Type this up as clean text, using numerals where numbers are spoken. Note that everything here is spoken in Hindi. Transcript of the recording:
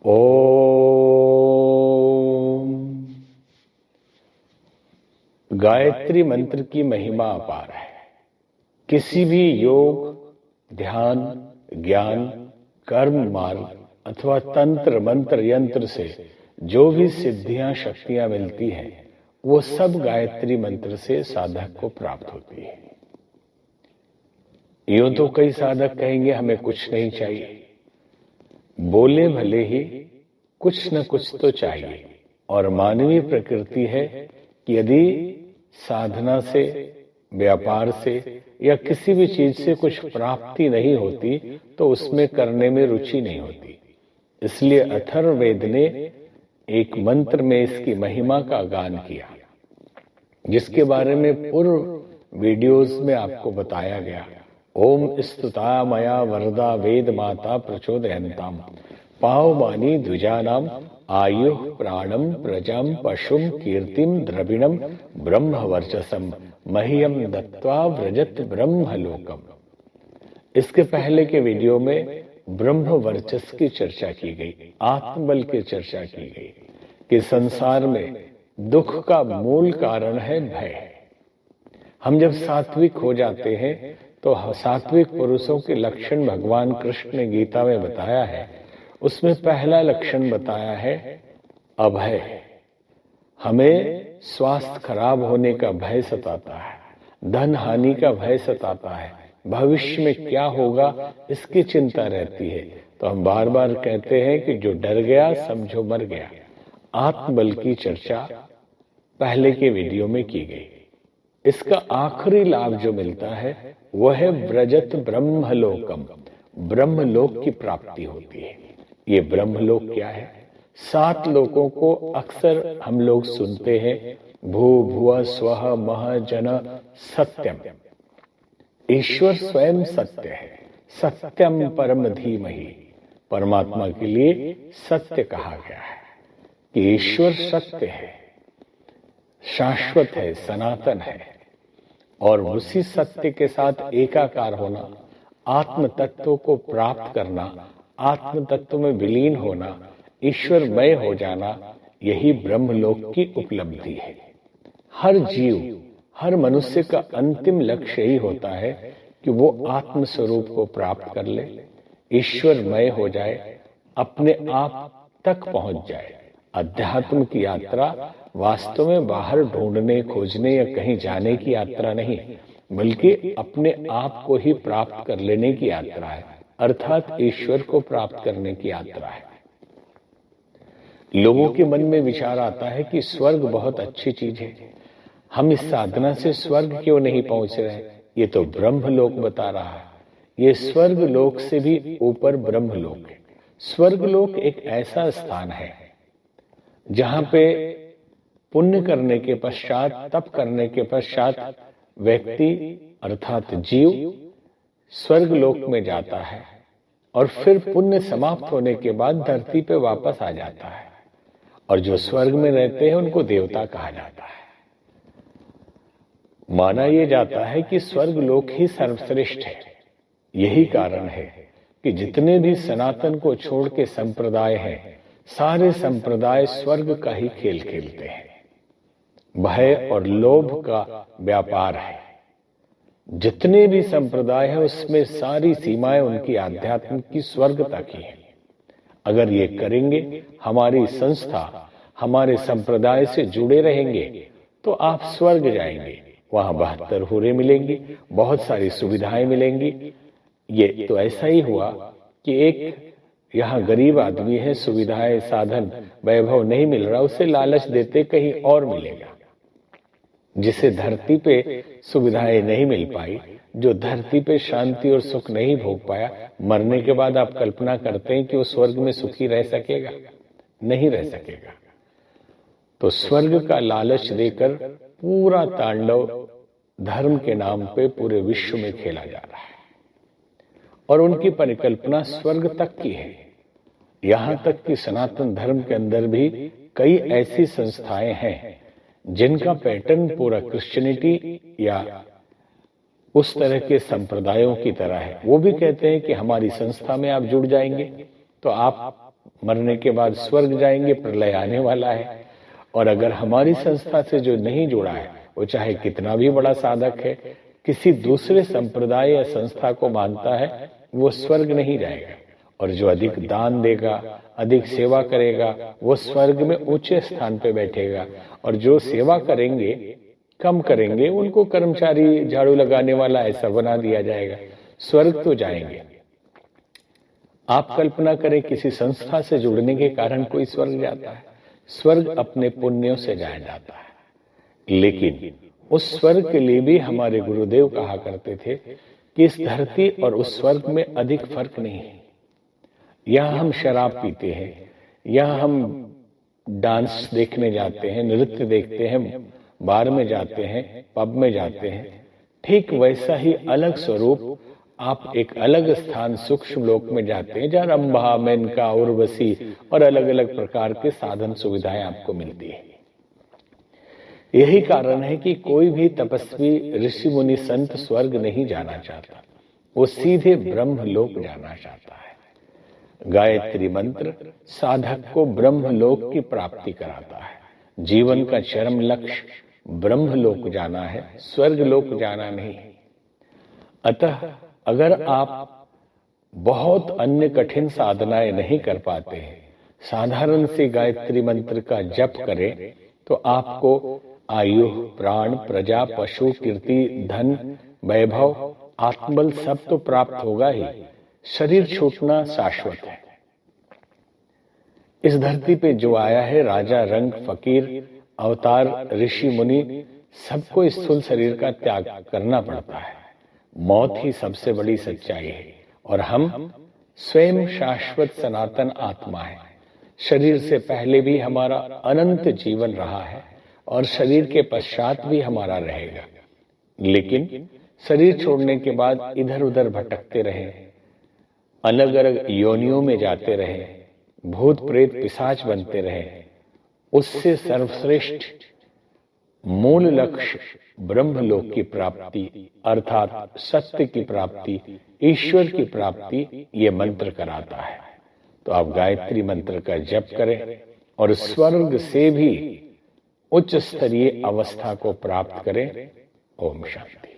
ओम। गायत्री मंत्र की महिमा अपार है। किसी भी योग, ध्यान, ज्ञान, कर्म मार्ग अथवा तंत्र मंत्र यंत्र से जो भी सिद्धियां शक्तियां मिलती हैं, वो सब गायत्री मंत्र से साधक को प्राप्त होती है। यूं तो कई साधक कहेंगे हमें कुछ नहीं चाहिए। बोले भले ही कुछ न कुछ तो चाहिए, और मानवीय प्रकृति है कि यदि साधना से, व्यापार से या किसी भी चीज से कुछ प्राप्ति नहीं होती तो उसमें करने में रुचि नहीं होती। इसलिए अथर्ववेद ने एक मंत्र में इसकी महिमा का गान किया, जिसके बारे में पूर्व वीडियोस में आपको बताया गया। ओम स्तुता मया वरदा वेद माता प्रचोदयन्ताम पावमानी द्विजानाम आयु प्राणम प्रजाम पशुम कीर्तिम द्रविणम ब्रह्म वर्चसम मह्यम दत्वा व्रजत ब्रह्मलोकम। इसके पहले के वीडियो में ब्रह्म वर्चस की चर्चा की गई, आत्मबल की चर्चा की गई कि संसार में दुख का मूल कारण है भय। हम जब सात्विक हो जाते हैं तो सात्विक पुरुषों के लक्षण भगवान कृष्ण ने गीता में बताया है। उसमें पहला लक्षण बताया है अभय। हमें स्वास्थ्य खराब होने का भय सताता है, धन हानि का भय सताता है, भविष्य में क्या होगा इसकी चिंता रहती है। तो हम बार बार कहते हैं कि जो डर गया समझो मर गया। आत्मबल की चर्चा पहले के वीडियो में की गई। इसका आखिरी लाभ जो मिलता है वह है व्रजत ब्रह्मलोकम, ब्रह्मलोक की प्राप्ति होती है। ये ब्रह्मलोक क्या है? 7 लोकों को अक्सर हम लोग सुनते हैं, भू भुव स्वः मह जन सत्यम। ईश्वर स्वयं सत्य है, सत्यम परम धीमहि। परमात्मा के लिए सत्य कहा गया है कि ईश्वर सत्य है, शाश्वत है, सनातन है, और उसी सत्य के साथ एकाकार होना, आत्म तत्व को प्राप्त करना, आत्म तत्व में विलीन होना, ईश्वरमय हो जाना, यही ब्रह्मलोक की उपलब्धि है। हर जीव, हर मनुष्य का अंतिम लक्ष्य यही होता है कि वो आत्म स्वरूप को प्राप्त कर ले, ईश्वरमय हो जाए, अपने आप तक पहुंच जाए। अध्यात्म की यात्रा वास्तव में बाहर ढूंढने, खोजने या कहीं जाने की यात्रा नहीं, बल्कि अपने आप को ही प्राप्त कर लेने की यात्रा है, अर्थात ईश्वर को प्राप्त करने की यात्रा है। लोगों के मन में विचार आता है कि स्वर्ग बहुत अच्छी चीज है, हम इस साधना से स्वर्ग क्यों नहीं पहुंच रहे? ये तो ब्रह्मलोक बता रहा है। ये स्वर्ग लोक से भी ऊपर ब्रह्मलोक है। स्वर्ग लोक एक ऐसा स्थान है जहां पे पुण्य करने के पश्चात, तप करने के पश्चात व्यक्ति अर्थात जीव स्वर्ग लोक में जाता है और फिर पुण्य समाप्त होने के बाद धरती पे वापस आ जाता है, और जो स्वर्ग में रहते हैं उनको देवता कहा जाता है। माना यह जाता है कि स्वर्ग लोक ही सर्वश्रेष्ठ है। यही कारण है कि जितने भी सनातन को छोड़ के संप्रदाय हैं, सारे संप्रदाय स्वर्ग का ही खेल खेलते हैं। भय और लोभ का व्यापार है। जितने भी संप्रदाय हैं उसमें सारी सीमाएं उनकी आध्यात्म की स्वर्ग तक ही है। अगर ये करेंगे, हमारी संस्था हमारे संप्रदाय से जुड़े रहेंगे, तो आप स्वर्ग जाएंगे। वहां 72 हूरें मिलेंगी, बहुत सारी सुविधाएं मिलेंगी। ये तो ऐसा ही हुआ कि एक यहाँ गरीब आदमी है, सुविधाएं, साधन, वैभव नहीं मिल रहा, उसे लालच देते कहीं और मिलेगा। जिसे धरती पे सुविधाएं नहीं मिल पाई, जो धरती पे शांति और सुख नहीं भोग पाया, मरने के बाद आप कल्पना करते हैं कि वो स्वर्ग में सुखी रह सकेगा? नहीं रह सकेगा। तो स्वर्ग का लालच देकर पूरा तांडव धर्म के नाम पे पूरे विश्व में खेला जा रहा है, और उनकी परिकल्पना स्वर्ग तक की है। यहां तक कि सनातन धर्म के अंदर भी कई ऐसी संस्थाएं हैं जिनका पैटर्न पूरा क्रिश्चियनिटी या उस तरह के संप्रदायों की तरह है। वो भी कहते हैं कि हमारी संस्था में आप जुड़ जाएंगे तो आप मरने के बाद स्वर्ग जाएंगे, प्रलय आने वाला है। और अगर हमारी संस्था से जो नहीं जुड़ा है, वो चाहे कितना भी बड़ा साधक है, किसी दूसरे संप्रदाय या संस्था को मानता है, वो स्वर्ग नहीं जाएगा। और जो अधिक दान देगा, अधिक सेवा करेगा, वो स्वर्ग में ऊंचे स्थान पे बैठेगा। और जो सेवा करेंगे, कम करेंगे, उनको कर्मचारी, झाड़ू लगाने वाला ऐसा बना दिया जाएगा। स्वर्ग तो जाएंगे। आप कल्पना करें, किसी संस्था से जुड़ने के कारण कोई स्वर्ग जाता है? स्वर्ग अपने पुण्यों से जाया जाता है। लेकिन उस स्वर्ग के लिए भी हमारे गुरुदेव कहा करते थे कि इस धरती और उस स्वर्ग में अधिक फर्क नहीं है। यहां हम शराब पीते हैं, यहां हम डांस देखने जाते हैं, नृत्य देखते हैं, बार में जाते हैं, पब में जाते हैं। ठीक वैसा ही अलग स्वरूप आप एक अलग स्थान सूक्ष्म लोक में जाते हैं, जहां रंभा, मेनका, उर्वशी और अलग अलग प्रकार के साधन सुविधाएं आपको मिलती है। यही कारण है कि कोई भी तपस्वी, ऋषि, मुनि, संत स्वर्ग नहीं जाना चाहता, वो सीधे ब्रह्म लोक जाना चाहता है। गायत्री मंत्र साधक को ब्रह्म लोक की प्राप्ति कराता है। जीवन का चरम लक्ष्य ब्रह्म लोक जाना है, स्वर्ग लोक जाना नहीं। अतः अगर आप बहुत अन्य कठिन साधनाएं नहीं कर पाते हैं, साधारण सी गायत्री मंत्र का जप करें तो आपको आयु, प्राण, प्रजा, पशु, कीर्ति, धन, वैभव, आत्मबल सब तो प्राप्त होगा ही, शरीर छूटना शाश्वत है। इस धरती पे जो आया है, राजा, रंग, फकीर, अवतार, ऋषि, मुनि, सबको स्थूल शरीर का त्याग करना पड़ता है। मौत ही सबसे बड़ी सच्चाई है। और हम स्वयं शाश्वत सनातन आत्मा है। शरीर से पहले भी हमारा अनंत जीवन रहा है और शरीर के पश्चात भी हमारा रहेगा। लेकिन शरीर छोड़ने के बाद इधर उधर भटकते रहे, अलग अलग योनियों में जाते रहे, भूत प्रेत पिशाच बनते रहे, उससे सर्वश्रेष्ठ मूल लक्ष्य ब्रह्मलोक की प्राप्ति अर्थात सत्य की प्राप्ति, ईश्वर की प्राप्ति ये मंत्र कराता है। तो आप गायत्री मंत्र का जप करें और स्वर्ग से भी उच्च स्तरीय अवस्था को प्राप्त करें। ओम शांति।